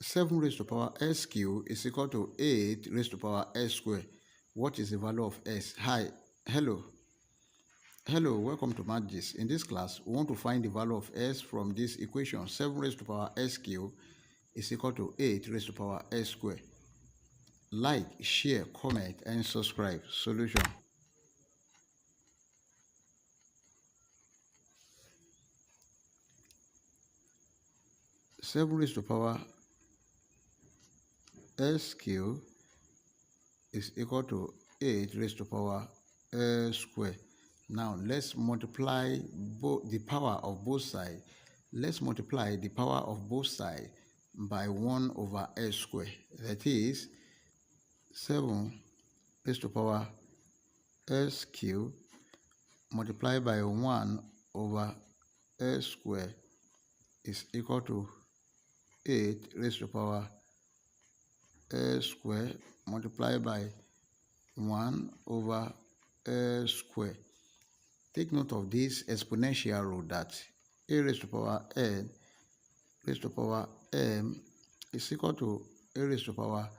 7 raised to the power s cubed is equal to 8 raised to the power s squared. What is the value of s? Hi, hello, welcome to Math. In this class, we want to find the value of s from this equation. 7 raised to the power s cubed is equal to 8 raised to the power s squared. Like, share, comment, and subscribe. Solution. Seven raised to the power s cubed is equal to 8 raised to the power s squared. Now let's multiply the power of both sides. Let's multiply the power of both sides by 1 over s squared. That is 7 raised to the power s cubed multiplied by 1 over s squared is equal to 8 raised to the power s squared multiplied by 1 over s squared. Take note of this exponential rule that a raised to the power n raised to the power m is equal to a raised to the power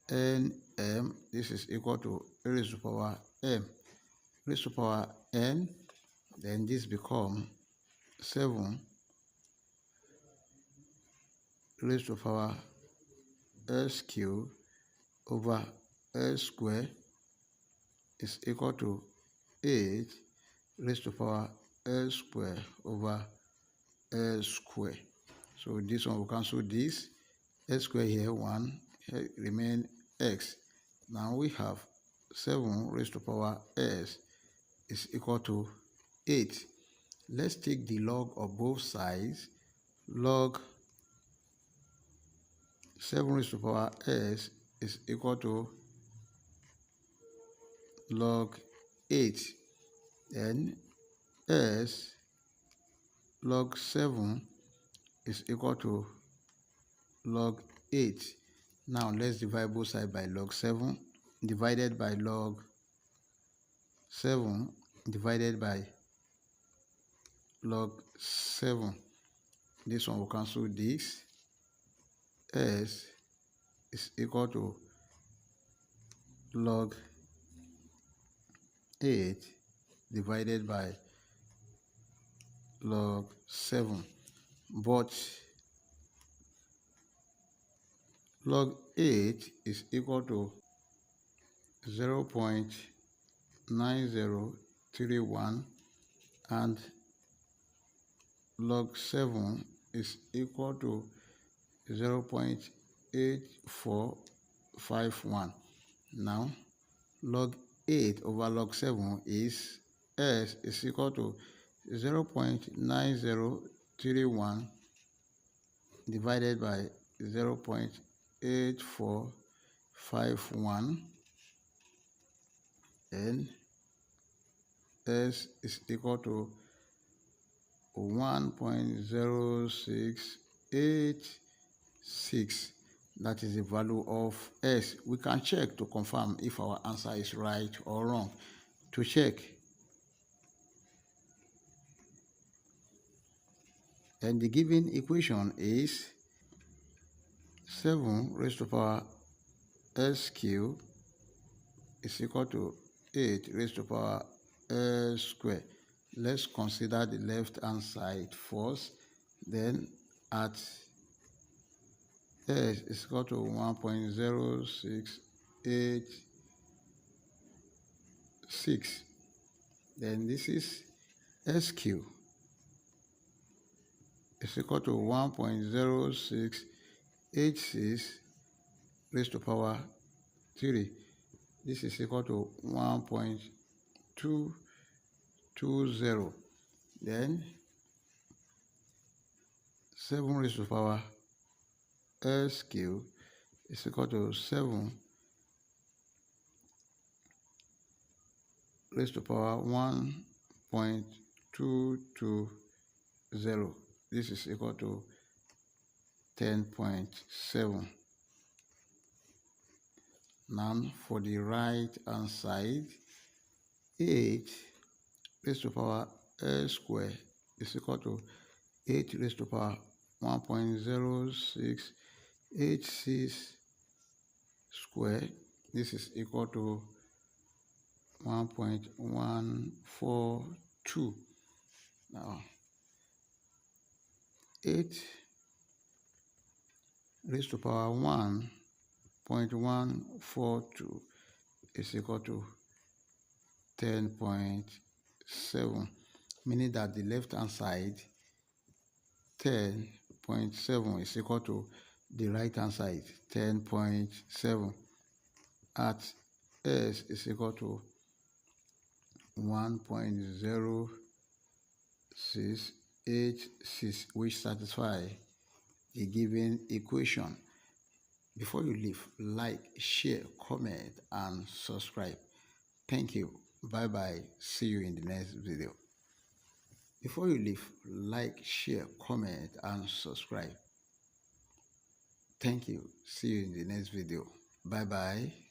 nm. This is equal to a raised to the power m raised to the power n. Then this becomes 7 raised to the power s cubed over s squared is equal to 8 raised to the power s squared over s squared. So this one will cancel this. S squared here 1, here remain x. Now we have 7 raised to the power s is equal to 8. Let's take the log of both sides. Log 7 raised to the power s is equal to log 8. Then s log 7 is equal to log 8. Now let's divide both sides by log 7 divided by log 7 divided by log 7. This one will cancel this. S is equal to log 8 divided by log 7. But log 8 is equal to 0.9031 and log 7 is equal to 0.8451. Now log 8 over log 7 is s is equal to 0.9031 divided by 0.8451, and s is equal to 1.0686. That is the value of s. We can check to confirm if our answer is right or wrong. To check, and the given equation is 7 raised to the power s cubed is equal to 8 raised to the power s squared. Let's consider the left hand side first. Then at s is equal to 1.0686. Then this is s cubed is equal to 1.0686 raised to the power 3. This is equal to 1.220. Then 7 raised to the power s cubed is equal to 7 raised to the power 1.220. This is equal to 10.7. Now for the right hand side, 8 raised to the power s squared is equal to 8 raised to the power 1.0686 86 squared. This is equal to 1.142. Now, 8 raised to power 1.142 is equal to 10.7, meaning that the left hand side 10.7 is equal to the right hand side 10.7 at S is equal to 1.0686, which satisfy the given equation. Before you leave, like, share, comment, and subscribe. Thank you. Bye bye. See you in the next video. Before you leave, like, share, comment, and subscribe. Thank you. See you in the next video. Bye bye.